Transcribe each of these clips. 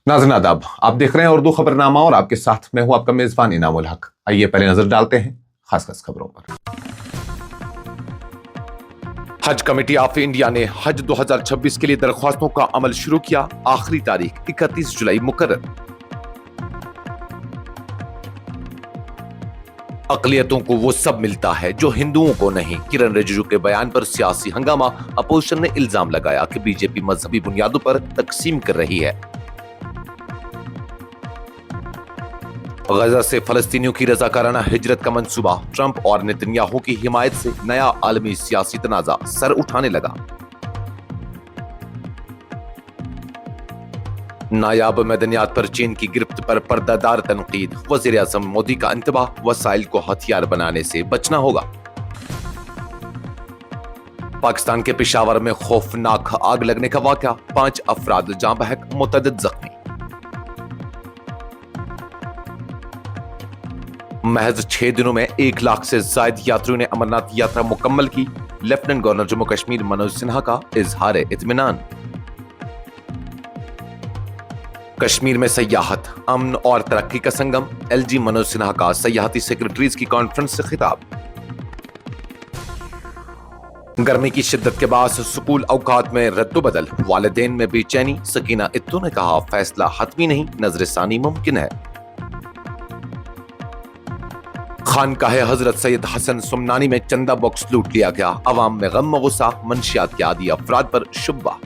नाज़रीन आदाब, आप देख रहे हैं उर्दू खबरनामा और आपके साथ मैं हूं आपका मेजबान इनामुल हक। आइए पहले नजर डालते हैं खास खबरों पर। हज कमेटी ऑफ इंडिया ने हज 2026 के लिए दरख्वास्तों का अमल शुरू किया। आखिरी तारीख 31 जुलाई मुकर्रर। अक़लियतों को वो सब मिलता है जो हिंदुओं को नहीं। किरण रिजिजू के बयान पर सियासी हंगामा। अपोजिशन ने इल्जाम लगाया कि बीजेपी मजहबी बुनियादों पर तकसीम कर रही है। गजा से फलस्तीनियों की रजाकाराना हिजरत का मंसूबा। ट्रंप और नेतन्याहू की हिमायत से नया आलमी सियासी तनाज़ा सर उठाने लगा। नायाब मैदानियात पर चीन की गिरफ्त पर पर्दादार तनकीद। वज़ीर आज़म मोदी का इंतबाह, वसाइल को हथियार बनाने से बचना होगा। पाकिस्तान के पेशावर में खौफनाक आग लगने का वाक़या। 5 अफराद जाँ बहक, मुतअद्दिद जख्मी। महज 6 दिनों में 1 लाख से ज्यादा यात्रियों ने अमरनाथ यात्रा मुकम्मल की। लेफ्टिनेंट गवर्नर जम्मू कश्मीर मनोज सिन्हा का इजहार इत्मीनान। कश्मीर में सयाहत, अमन और तरक्की का संगम। एलजी मनोज सिन्हा का सयाहती सेक्रेटरीज की कॉन्फ्रेंस से खिताब। गर्मी की शिद्दत के बाद स्कूल औकात में रद्दोबदल, वालिदैन में बेचैनी। सकीना इत्तू ने कहा फैसला हतमी नहीं, नजरसानी मुमकिन है। खानकाहे हजरत सैयद हसन सुमनानी में चंदा बॉक्स लूट लिया गया। अवाम में गम गुस्सा, मंशियात के आदी अफराद पर शुब्बा।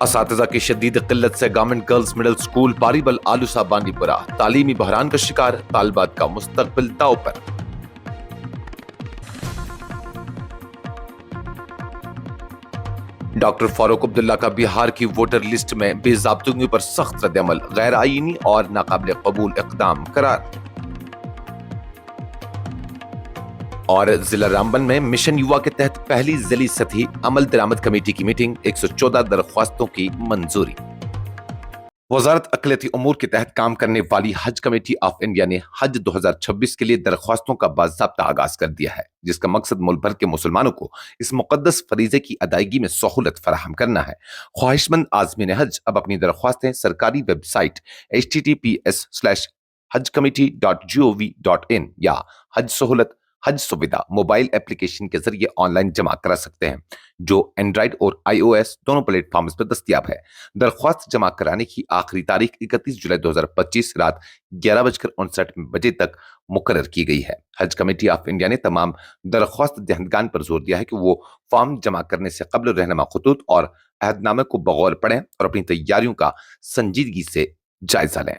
असातिज़ा की शदीद किल्लत से गवर्नमेंट गर्ल्स मिडिल स्कूल बारीबल आलूसा बांडीपुरा तालीमी बहरान का शिकार। तालिबात का मुस्तकबिल दांव पर। डॉक्टर फारूक अब्दुल्ला का बिहार की वोटर लिस्ट में बेज़ाब्तगी पर सख्त रद्दअमल, गैर आईनी और नाकाबिल कबूल इक़दाम करार। और जिला रामबन में मिशन युवा के तहत पहली जिली सतही अमल दरामद कमेटी की मीटिंग। 114 दरख्वास्तों की मंजूरी। वजारत अक़लियती उमूर के तहत काम करने वाली हज कमेटी ऑफ इंडिया ने हज 2026 के लिए दरख्वास्तों का बाज़ाब्ता आगाज कर दिया है, जिसका मकसद मुल्क भर के मुसलमानों को इस मुक़द्दस फरीज़े की अदायगी में सहूलत फराहम करना है। ख्वाहिशमंद आज़मीन हज अब अपनी दरख्वास्तें सरकारी वेबसाइट https:/hajcommittee.gov.in या हज सहूलत हज सुविधा मोबाइल एप्लीकेशन के जरिए ऑनलाइन जमा करा सकते हैं, जो एंड्रॉइड और iOS दोनों प्लेटफॉर्म्स पर दस्तयाब है। दरख्वास्त जमा कराने की आखिरी तारीख 31 जुलाई 2025 रात 11:59 तक मुकर्रर की गई है। हज कमेटी ऑफ इंडिया ने तमाम दरख्वास्त दहंदगान पर जोर दिया है कि वो फॉर्म जमा करने से कबल रहनुमा खतूत और अहदनामे को बगौर पढ़ें और अपनी तैयारियों का संजीदगी से जायजा लें।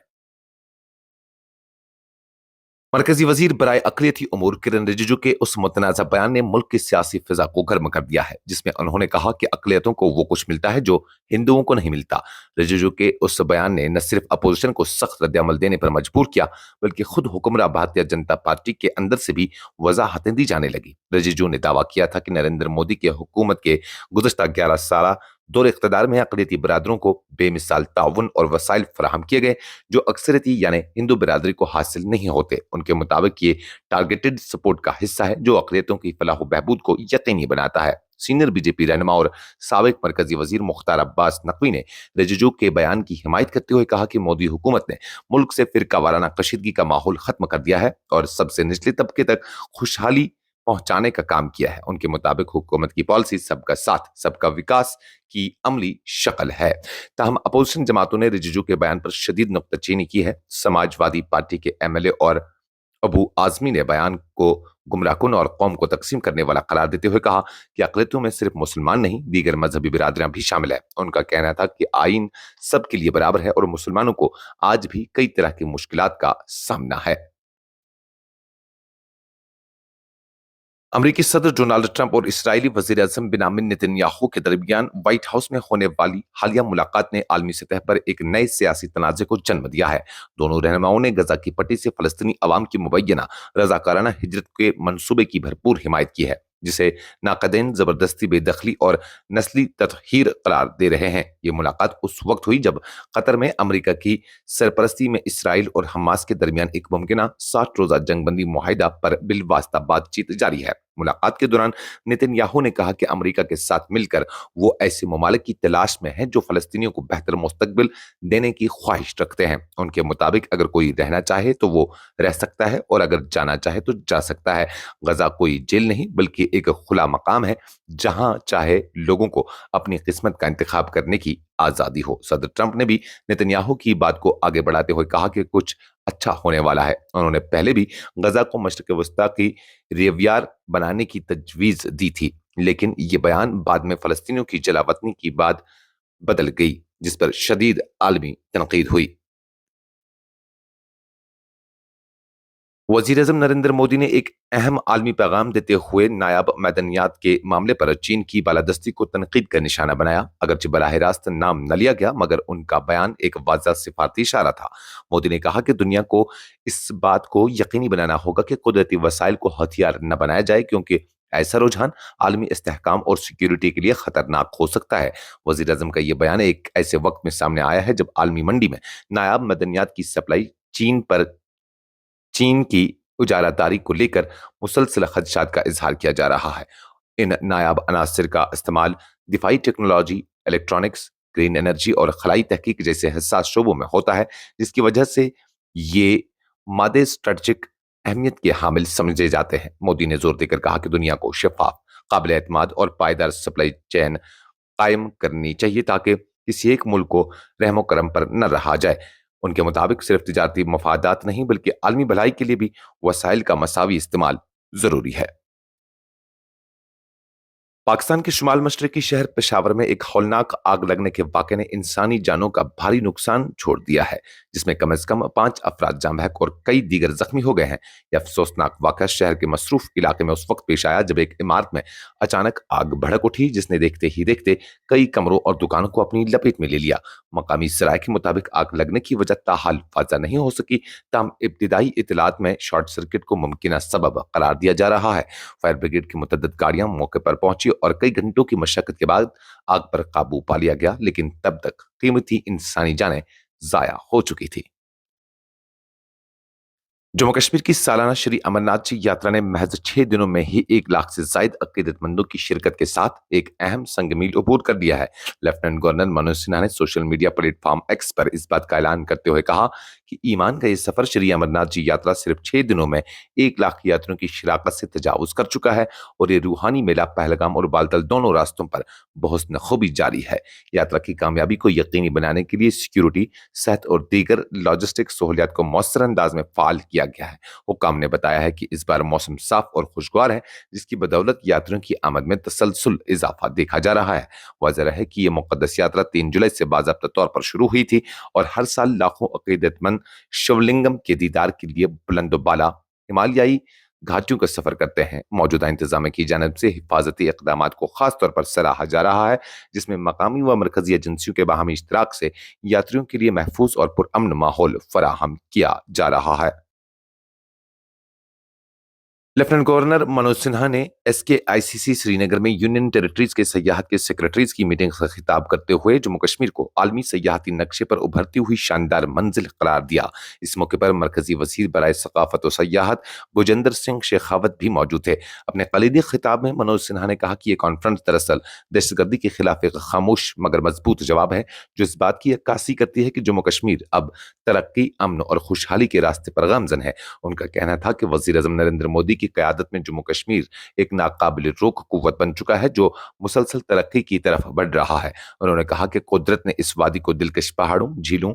मरकजी वजीर बराए अक़लियती उमूर किरण रिजिजू के उस मुतनाज़ा बयान ने मुल्क की सियासी फिजा को गर्म कर दिया है, जिसमें उन्होंने कहा कि अक़लियतों को वो कुछ मिलता है जो हिंदुओं को नहीं मिलता। रिजिजू के उस बयान ने न सिर्फ अपोजिशन को सख्त रद्दअमल देने पर मजबूर किया, बल्कि खुद हुक्मरां भारतीय जनता पार्टी के अंदर से भी वजाहतें दी जाने लगी। रिजिजू ने दावा किया था कि नरेंद्र मोदी की हुकूमत के गुज़श्ता 11 साल दौर इख्तिदार में अक़लियती बिरादरों को बेमिसाल ताउन और वसाइल फराहम किए गए, जो अक्सरियती यानी हिंदू बिरादरी को हासिल नहीं होते। उनके मुताबिक ये टारगेटेड सपोर्ट का हिस्सा है, जो अक़लियतों की फलाह व बहबूद को यकीनी बनाता है। सीनियर बीजेपी रहनुमा और साबिक मरकजी वजीर मुख्तार अब्बास नकवी ने रिजिजू के बयान की हिमायत करते हुए कहा कि मोदी हुकूमत ने मुल्क से फिरका वाराना कशीदगी का माहौल खत्म कर दिया है और सबसे निचले तबके तक खुशहाली पहुंचाने का काम किया है। उनके मुताबिक हुकूमत की पॉलिसी सबका साथ सबका विकास की अमली शक्ल है। ताहम अपोजिशन जमातों ने रिजिजू के बयान पर शदीद नुक्ताचीनी की है। समाजवादी पार्टी के एमएलए और अबू आजमी ने बयान को गुमराहकुन और कौम को तकसीम करने वाला करार देते हुए कहा कि अक़लियतों में सिर्फ मुसलमान नहीं, दीगर मजहबी बिरादरियां भी शामिल है। उनका कहना था कि आइन सबके लिए बराबर है और मुसलमानों को आज भी कई तरह की मुश्किलात का सामना है। अमरीकी सदर डोनाल्ड ट्रंप और इस्राएली वज़ीर आज़म बिन्यामिन नेतन्याहू के दरमियान व्हाइट हाउस में होने वाली हालिया मुलाकात ने आलमी सतह पर एक नए सियासी तनाज़े को जन्म दिया है। दोनों रहनुमाओं ने गजा की पट्टी से फलस्तीनी अवाम की मुबैना रज़ाकाराना हिजरत के मंसूबे की भरपूर हिमायत की है, जिसे नाक़दीन ज़बरदस्ती बेदखली और नस्ली तत्हीर करार दे रहे हैं। ये मुलाकात उस वक्त हुई जब कतर में अमेरिका की सरपरस्ती में इसराइल और हमास के दरमियान एक मुमकिना 60 रोज़ा जंगबंदी मुआहिदा पर बिलवास्ता बातचीत जारी है। मुलाकात के दौरान नेतन्याहू ने कहा कि अमेरिका के साथ मिलकर वो ऐसे ममालिक की तलाश में हैं जो फलस्तीनियों को बेहतर मुस्तकबिल देने की ख्वाहिश रखते हैं। उनके मुताबिक अगर कोई रहना चाहे तो वो रह सकता है और अगर जाना चाहे तो जा सकता है। गजा कोई जेल नहीं बल्कि एक खुला मकाम है जहां चाहे लोगों को अपनी किस्मत का इंतखाब करने की आजादी हो। सदर ट्रंप ने भी नेतन्याहू की बात को आगे बढ़ाते हुए कहा कि कुछ अच्छा होने वाला है। उन्होंने पहले भी गजा को मशरक वस्ता की रेवियार बनाने की तजवीज दी थी, लेकिन ये बयान बाद में फलस्तीनियों की जलावतनी की बात बदल गई, जिस पर शदीद आलमी तनकीद हुई। वजीर-ए-आज़म नरेंद्र मोदी ने एक अहम आलमी पैगाम देते हुए नायाब मैदनियात के मामले पर चीन की बालादस्ती को तनकीद का निशाना बनाया। अगरचे बराह रास्त नाम न लिया गया, मगर उनका बयान एक वाज़ह सिफारती इशारा था। मोदी ने कहा कि दुनिया को इस बात को यकीनी बनाना होगा कि कुदरती वसाइल को हथियार न बनाया जाए, क्योंकि ऐसा रुझान आलमी इस्तेहकाम और सिक्योरिटी के लिए खतरनाक हो सकता है। वजीर-ए-आज़म का यह बयान एक ऐसे वक्त में सामने आया है जब आलमी मंडी में नायाब मैदनियात की सप्लाई चीन की उजारादारी को लेकर मुसलसल खदशात का इजहार किया जा रहा है। इन नायाब अनासर का इस्तेमाल दिफाई टेक्नोलॉजी, इलेक्ट्रॉनिक्स, ग्रीन एनर्जी और खलाई तहकीक जैसे हसास शोबों में होता है, जिसकी वजह से ये मादे स्ट्रेटजिक अहमियत के हामिल समझे जाते हैं। मोदी ने जोर देकर कहा कि दुनिया को शफाफ, काबिल एतमाद और पायदार सप्लाई चैन कायम करनी चाहिए ताकि किसी एक मुल्क को रहमो करम पर न रहा जाए। उनके मुताबिक सिर्फ तिजारती मफादात नहीं बल्कि आलमी भलाई के लिए भी वसाइल का मसावी इस्तेमाल जरूरी है। पाकिस्तान के शुमाल मशरकी शहर पेशावर में एक हौलनाक आग लगने के वाक़े ने इंसानी जानों का भारी नुकसान छोड़ दिया है, जिसमें कम से कम 5 अफराद जाँ बहक और कई दीगर जख्मी हो गए हैं। यह अफसोसनाक वाक़या शहर के मसरूफ इलाके में उस वक्त पेश आया जब एक इमारत में अचानक आग भड़क उठी, जिसने देखते ही देखते कई कमरों और दुकानों को अपनी लपेट में ले लिया। मकामी सराय के मुताबिक आग लगने की वजह ताहाल वाज़ा नहीं हो सकी, ताहम इब्तिदाई इतलात में शॉर्ट सर्किट को मुमकिन सबब करार दिया जा रहा है। फायर ब्रिगेड की मुतअद्दिद गाड़ियां मौके पर पहुंची और कई घंटों की मशक्कत के बाद आग पर काबू पा लिया गया, लेकिन तब तक कीमती इंसानी जानें जाया हो चुकी थी। जम्मू कश्मीर की सालाना श्री अमरनाथ जी यात्रा ने महज 6 दिनों में ही 1 लाख से जायद अकीदतमंदों की शिरकत के साथ एक अहम संग मील अबूर कर दिया है। लेफ्टिनेंट गवर्नर मनोज सिन्हा ने सोशल मीडिया प्लेटफॉर्म एक्स पर इस बात का ऐलान करते हुए कहा कि ईमान का ये सफर श्री अमरनाथ जी यात्रा सिर्फ 6 दिनों में 1 लाख यात्रियों की शिराकत से तजावुज कर चुका है और ये रूहानी मेला पहलगाम और बालतल दोनों रास्तों पर बहुस्न खूबी जारी है। यात्रा की कामयाबी को यकीनी बनाने के लिए सिक्योरिटी, सेहत और दीगर लॉजिस्टिक सहूलियात को मौसर अंदाज में फाल किया गया है। हुकाम ने बताया है कि इस बार मौसम साफ और खुशगवार है, जिसकी बदौलत यात्रियों की आमद में तसलसल इजाफा देखा जा रहा है। वाज़ेह है कि यह मुक़द्दस यात्रा 3 जुलाई से बाज़ाब्ता तौर पर शुरू हुई थी और हर साल लाखों अकीदतमंद शिवलिंगम के दीदार के लिए बुलंदोबाला हिमालयाई घाटियों का सफर करते हैं। मौजूदा इंतजाम की जानब से हिफाजती इकदाम को खास तौर पर सराहा जा रहा है, जिसमें मकामी व मरकजी एजेंसियों के बाहमी इश्तराक से यात्रियों के लिए महफूज और पुरअमन माहौल फराहम किया जा रहा है। लेफ्टिनेंट गवर्नर मनोज सिन्हा ने एसकेआईसीसी श्रीनगर में यूनियन टेरिटरीज के सयाहत के सेक्रेटरीज की मीटिंग से खिताब करते हुए जम्मू कश्मीर को आलमी सयाहती नक्शे पर उभरती हुई शानदार मंजिल करार दिया। इस मौके पर मरकजी वजीर बराए सकाफत और सयाहत भुजेंद्र सिंह शेखावत भी मौजूद थे। अपने कलीदी खिताब में मनोज सिन्हा ने कहा कि यह कॉन्फ्रेंस दरअसल दहशतगर्दी के खिलाफ एक खामोश मगर मजबूत जवाब है, जो इस बात की अक्कासी करती है कि जम्मू कश्मीर अब तरक्की, अमन और खुशहाली के रास्ते पर गामजन है। उनका कहना था कि वज़ीर-ए-आज़म नरेंद्र मोदी की क़यादत में जम्मू कश्मीर एक नाकाबिल रोक कुव्वत बन चुका है, जो मुसलसल तरक्की की तरफ बढ़ रहा है। उन्होंने कहा कि कुदरत ने इस वादी को दिलकश पहाड़ों, झीलों,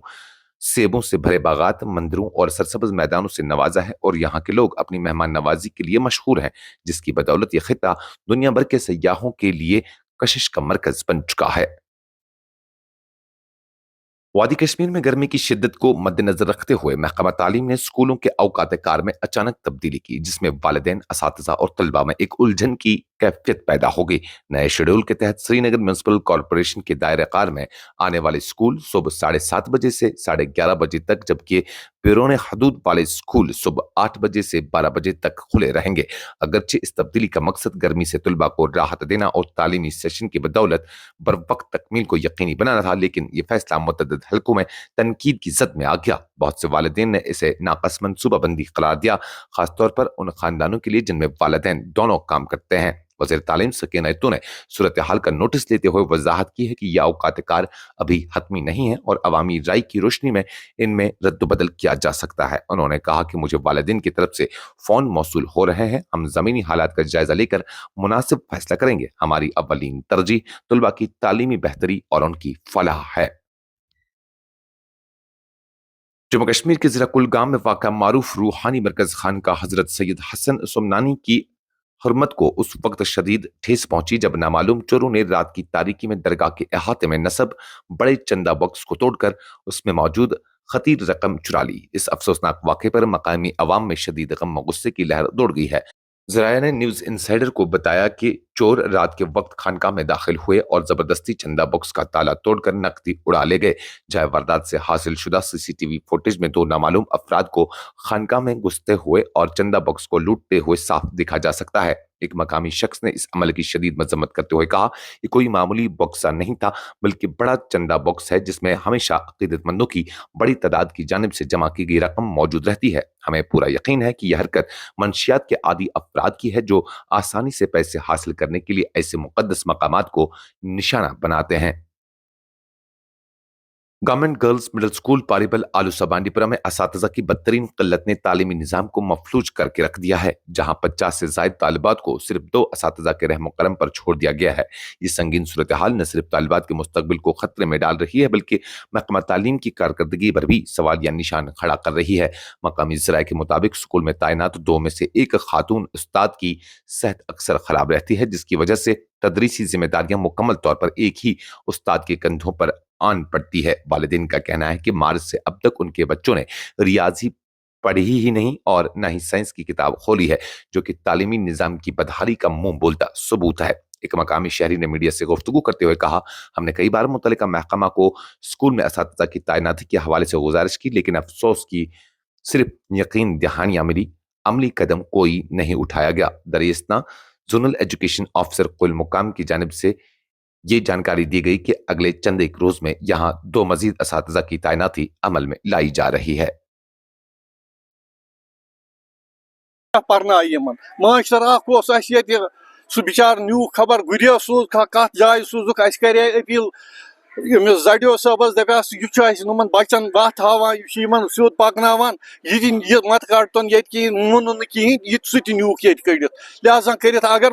सेबों से भरे बागात, मंदिरों और सरसब्ज मैदानों से नवाजा है और यहाँ के लोग अपनी मेहमान नवाजी के लिए मशहूर हैं, जिसकी बदौलत ये खिता दुनिया भर के सयाहों के लिए कशिश का मरकज बन चुका है। वादी कश्मीर में गर्मी की शिद्दत को मद्देनजर रखते हुए महकमा तालीम ने स्कूलों के औकात कार में अचानक तब्दीली की, जिसमें वालिदैन, असातिज़ा और तलबा में एक उलझन की कैफियत पैदा हो गई। नए शेड्यूल के तहत श्रीनगर म्यूनसिपल कॉरपोरेशन के दायरे कार में आने वाले स्कूल सुबह 7:30 बजे से 11:30 बजे तक, जबकि بیرون حدود والے اسکول صبح 8 بجے سے 12 بجے تک کھلے رہیں گے۔ اگرچہ اس تبدیلی کا مقصد گرمی سے طلباء کو راحت دینا اور تعلیمی سیشن کی بدولت بروقت تکمیل کو یقینی بنانا تھا، لیکن یہ فیصلہ متعدد حلقوں میں تنقید کی زد میں آ گیا۔ بہت سے والدین نے اسے ناقص منصوبہ بندی قرار دیا، خاص طور پر ان خاندانوں کے لیے جن میں والدین دونوں کام کرتے ہیں۔ وزیر تعلیم سکینہ اتو نے صورتحال کا نوٹس لیتے ہوئے وضاحت کی ہے کہ یہ اوقات کار ابھی حتمی نہیں ہے اور عوامی رائے کی روشنی میں ان میں رد و بدل کیا جا سکتا ہے۔ انہوں نے کہا کہ مجھے والدین کی طرف سے فون موصول ہو رہے ہیں، ہم زمینی حالات کا جائزہ لے کر مناسب فیصلہ کریں گے۔ ہماری اولین ترجیح طلباء کی تعلیمی بہتری اور ان کی فلاح ہے۔ جموں کشمیر کے ضلع کلگام میں واقع معروف روحانی مرکز خانقاہ حضرت سید حسن سمنانی کی حرمت کو اس وقت شدید ٹھیس پہنچی جب نامعلوم چوروں نے رات کی تاریکی میں درگاہ کے احاطے میں نصب بڑے چندہ باکس کو توڑ کر اس میں موجود خطیر رقم چرا لی۔ اس افسوسناک واقعے پر مقامی عوام میں شدید غم و غصے کی لہر دوڑ گئی ہے۔ ذرائع نے نیوز انسائیڈر کو بتایا کہ چور رات کے وقت خانقاہ میں داخل ہوئے اور زبردستی چندہ باکس کا تالا توڑ کر نقدی اڑا لے گئے۔ جائے واردات سے حاصل شدہ سی سی ٹی وی فوٹیج میں 2 نامعلوم افراد کو خانقاہ میں گھستے ہوئے اور چندہ باکس کو لوٹتے ہوئے صاف دکھا جا سکتا ہے۔ ایک مقامی شخص نے اس عمل کی شدید مذمت کرتے ہوئے کہا، یہ کوئی معمولی باکسہ نہیں تھا بلکہ بڑا چندہ باکس ہے جس میں ہمیشہ عقیدت مندوں کی بڑی تعداد کی جانب سے جمع کی گئی رقم موجود رہتی ہے۔ ہمیں پورا یقین ہے کہ یہ حرکت منشیات کے عادی افراد کی ہے جو آسانی سے پیسے حاصل کرنے کے لیے ایسے مقدس مقامات کو نشانہ بناتے ہیں۔ گورنمنٹ گرلز مڈل اسکول پاریبل آلوسا بانڈی پورہ میں اساتذہ کی بدترین قلت نے تعلیمی نظام کو مفلوج کر کے رکھ دیا ہے، جہاں 50 سے زائد طالبات کو صرف 2 اساتذہ کے رحم و کرم پر چھوڑ دیا گیا ہے۔ یہ سنگین صورتحال نہ صرف طالبات کے مستقبل کو خطرے میں ڈال رہی ہے بلکہ محکمہ تعلیم کی کارکردگی پر بھی سوالیہ نشان کھڑا کر رہی ہے۔ مقامی ذرائع کے مطابق اسکول میں تعینات 2 میں سے 1 خاتون استاد کی صحت اکثر خراب رہتی ہے، جس کی وجہ سے تدریسی ذمہ داریاں مکمل طور پر ایک ہی استاد کے کندھوں پر آن پڑتی ہے۔ والدین کا کہنا ہے کہ مارچ سے اب تک ان کے بچوں نے ریاضی پڑھی ہی نہیں اور نہ ہی سائنس کی کتاب کھولی ہے، جو کہ تعلیمی نظام کی بدحالی کا منہ بولتا ثبوت ہے۔ ایک مقامی شہری نے میڈیا سے گفتگو کرتے ہوئے کہا، ہم نے کئی بار متعلقہ محکمہ کو اسکول میں اساتذہ کی تعیناتی کے حوالے سے گزارش کی، لیکن افسوس کی صرف یقین دہانیاں ملی، عملی قدم کوئی نہیں اٹھایا گیا۔ دریاسنا زونل ایجوکیشن آفیسر کل مقام کی جانب سے یہ جانکاری دی گئی کہ اگلے چند ایک روز میں یہاں 2 مزید اساتذہ کی تعیناتی عمل میں لائی جا رہی ہے۔ معاشرہ سہ بچار نیو خبر گریو سوز کت جائے سوزک اس کرے اپیل یمس زڈیو صبس دپیس یہ نمن بچن وت ہاوان یہ سیود پکناوان یہ مت کڑتن یہ مون کہین یہ سہ نیوک یہ کڑت لہذا کرت اگر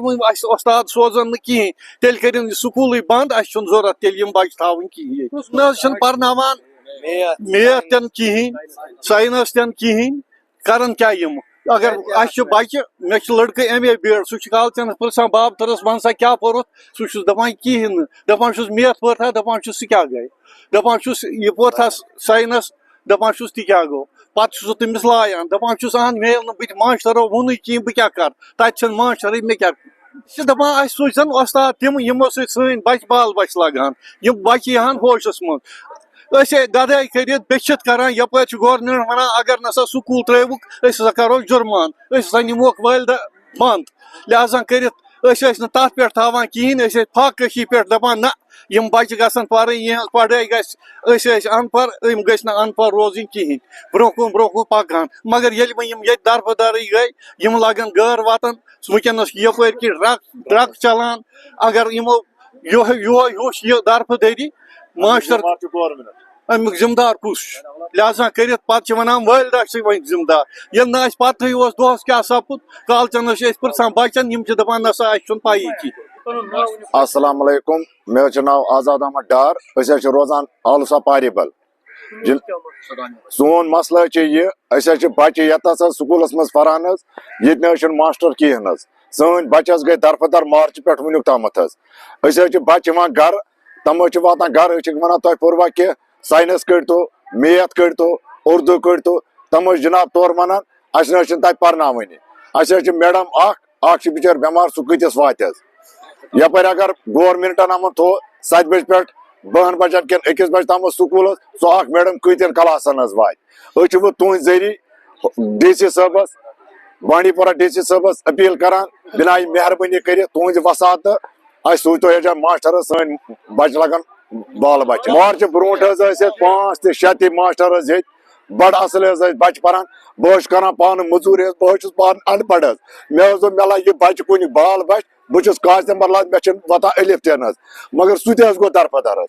استاد سوزن کہین تیل کرن سکول بند اس ضرورت تیل بچہ تھاون کہین پرناوان میتھ تن کہین سائنس تن کہین کرن کیا اگر بچہ مے لڑکہ ایم اے بیڑ سہ کالچنس پرسان باب ترس ون سا کیا پورت سہ دپان کہین دپان میتھ پورتھا دپان سہ کیا گئے دپان یہ پورتھا سائنس دپان تہ کیا گو پتہ سہ تمس لایان دپان اہن میل بت ماشٹرو وونی کہین بہ کیا کر تتہ ماشٹر مے کیا دپان اس سوچن استاد تم یمو سۭتۍ سٲنۍ بچہ بال بچہ لگان یم بچہ یہان ہوشس مز گدائی کرت بچت کران یپر گورنمنٹ ونان اگر نسا سکول ترٛٲوُکھ أسۍ ہسا کرو جرمان أسۍ ہسا نموکھ والدہ بند لہذا کرت تر پہ تھاوان کہین پھاک کشی پہ دپان نہ یم بچہ گژھن پرٕنۍ یہنز پڑھائی گژھِ ان پڑھ یم گژھِ نہٕ ان پڑھ روزٕنۍ کہین برونٛہہ کُن پکان مگر ییٚلہِ وۄنۍ یم ییٚتہِ دربدرٕے گٔے یم لگن غٲر وطن ونکیٚنس یپٲرۍ کِنۍ ٹرک چلان اگر یمو یہوے ہیوٚچھ یہ دربدری ماشٹر امیک ذمہ دار کس لہذا کرت پتہ ونان والدہ سے ون ذمہ دار یل نا پتہ دہس کیا سپد کالچنس پرسان بچن یم دپان نسا اس پی کی۔ السلام علیکم، میرا ناو آزاد احمد ڈار، اس روزان آلوسا پاریبل۔ سون مسئلہ یہ بچہ یت سکولس مز پران یہ ماسٹر کہین سن بچہ گئی درپدر مارچ پہ ونیک تامت بچہ گھر تم واتان گھر ونان تہ پوروا کی سائنس کڑتو میتھ کڑتو اردو کڑتو تم جناب طور ونان اس تک پرناونی اس میڈم اخ بچار بیمار سہ کتس وات یپر اگر گورمنٹن امن تھو 7 بج پہ 10 बजन कन 1 बजे तम स्कूल सो मैडम कतन क्लासन वात तुद जरिए DC साहबस बांडीपोरा DC साहबस अपील करान बिनाई मेहरबानी कर तुद वसात सूचो एजा मास्टर सन बच लगन बाल बच मार्च ब्रोट 5 to 6 मास्टर बड़ असल बच पान बह कर पान मजूर बह पान अनपढ़ मे मे लगे बच कुन बाल बच बहुत काज नंबर लाग मे वता अलिफ तन मगर सह गो दरफदर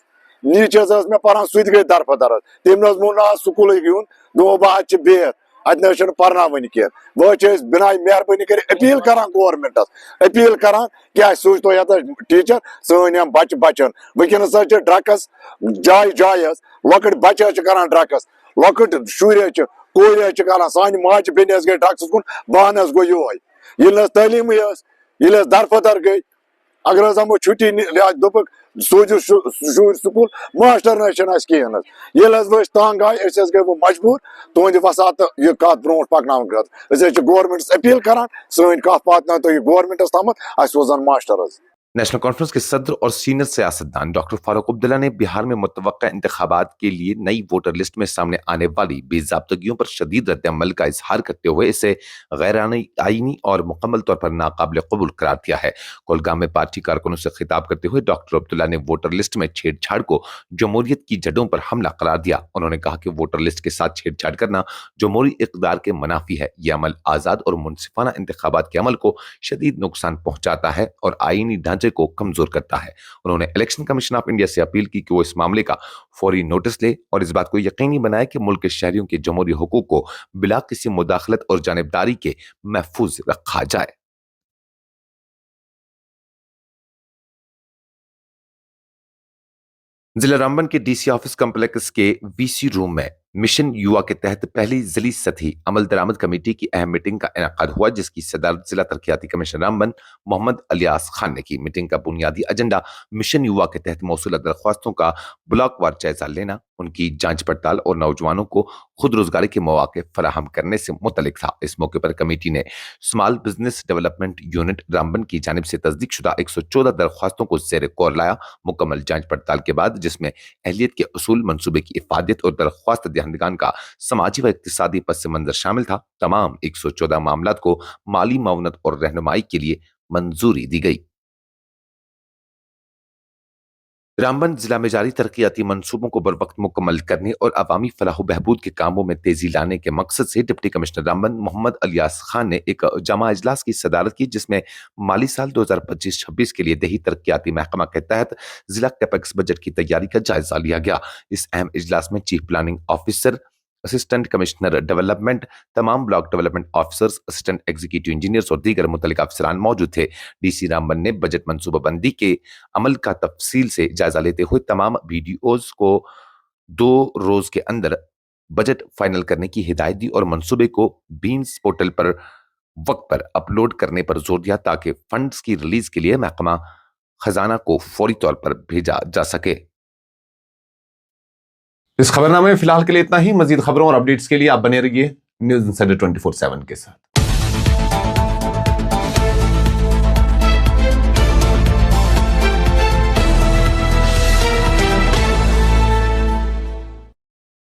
नीच मे पान सह गई दरफदर तम मोन स्कूल यून दो बह बिहत अत पर्न कह वह बिना मेहरबानी कर अपील करान गवर्नमेंटस अपील करान क्या सूचतो ये टीचर सन बच बचन वनस ड्रग्स जाय जाय लकट बच्चे करान ड्रग्स लकट शुर कोर करान सान माज बेन गई ड्रग्स कुन बहन गो ये तलीम ये दरफदर गई अगर हम छुट्टी दोप सोजो शुर स्कूल मास्टर कहें ये तंग आए गए वो मजबूर तुद वसात यह कत ब्रो पकन गवर्नमेंटस अपील करान सन कत वात गवर्नमेंटस तम सोजान मास्टर नेशनल कॉन्फ्रेंस के सदर और सीनियर सियासतदान डॉक्टर फारूक अब्दुल्ला ने बिहार में मुतवक्का इंतखाबात के लिए नई वोटर लिस्ट में सामने आने वाली बेज़ाब्तगियों पर शदीद रद्द-ए-अमल का इजहार करते हुए इसे गैर आईनी और मुकम्मल तौर पर नाकाबिल कबूल करार दिया है। कोलगाम में पार्टी कारकुनों से खिताब करते हुए डॉक्टर अब्दुल्ला ने वोटर लिस्ट में छेड़छाड़ को जमहूरियत की जड़ों पर हमला करार दिया। उन्होंने कहा कि वोटर लिस्ट के साथ छेड़छाड़ करना जमहूरी इक़्तिदार के मुनाफी है। यह अमल आज़ाद और मुनसिफाना इंतखाबात के अमल को शदीद नुकसान पहुंचाता है और आईनी ढांचे को कमजोर करता है। उन्होंने इलेक्शन कमीशन ऑफ इंडिया से अपील की कि वो इस मामले का फौरी नोटिस ले और इस बात को यकीनी बनाए कि मुल्क के शहरियों के जमहूरी हुकूक को बिला किसी मुदाखलत और जानिबदारी के महफूज रखा जाए। जिला रामबन के DC ऑफिस कॉम्प्लेक्स के VC रूम में मिशन युवा के तहत पहली जिली सतही अमल दरामद कमेटी की अहम मीटिंग का इनेकाद हुआ, जिसकी सदारत जिला तरक्याती कमीशन रामबन मोहम्मद अलियास खान ने की। मीटिंग का बुनियादी एजेंडा मिशन युवा के तहत मौसूल दरख्वास्तों का ब्लॉकवार जायजा लेना, उनकी जांच पड़ताल और नौजवानों को खुद रोजगारी के मौके फराहम करने से मुतलिक था। इस मौके पर कमेटी ने small business development unit Ramban की जानिब से तस्दीक शुदा 114 दरख्वास्तों को ज़ेर गौर लाया। मुकम्मल जांच पड़ताल के बाद, जिसमें अहलियत के उसूल, मंसूबे की इफादत और दरख्वास्त दहंदगान का समाजी व इक्तिसादी पस मंजर शामिल था, तमाम 114 मामलात को माली मावनत और रहनुमाई के लिए मंजूरी दी गई। रामबन जिला में जारी तरक्याती मंसूबों को बरवक्त मुकम्मल करने और अवामी फलाह बहबूद के कामों में तेजी लाने के मकसद से डिप्टी कमिश्नर रामबन मोहम्मद अलियास खान ने एक जमा इजलास की सदारत की, जिसमें माली साल 2025-26 के लिए देही तरक्याती महकमा के तहत जिला कैपेक्स बजट की तैयारी का जायजा लिया गया। इस अहम इजलास में chief planning officer, assistant commissioner development, तमाम block development officers, assistant executive engineers और दीगर मुतल्लिक अफसरान मौजूद थे। DC रामबन ने बजट मंसूबाबंदी के अमल का तफसील से जायजा लेते हुए तमाम BDOs को 2 रोज के अंदर बजट फाइनल करने की हिदायत दी और मंसूबे को बीन्स पोर्टल पर वक्त पर अपलोड करने पर जोर दिया, ताकि फंड्स की रिलीज के लिए महकमा खजाना को फौरी तौर पर भेजा जा सके। इस खबरनामे में फिलहाल के लिए इतना ही। मजीद खबरों और अपडेट्स के लिए आप बने रहिए न्यूज़ इंसाइडर 24/7 के साथ।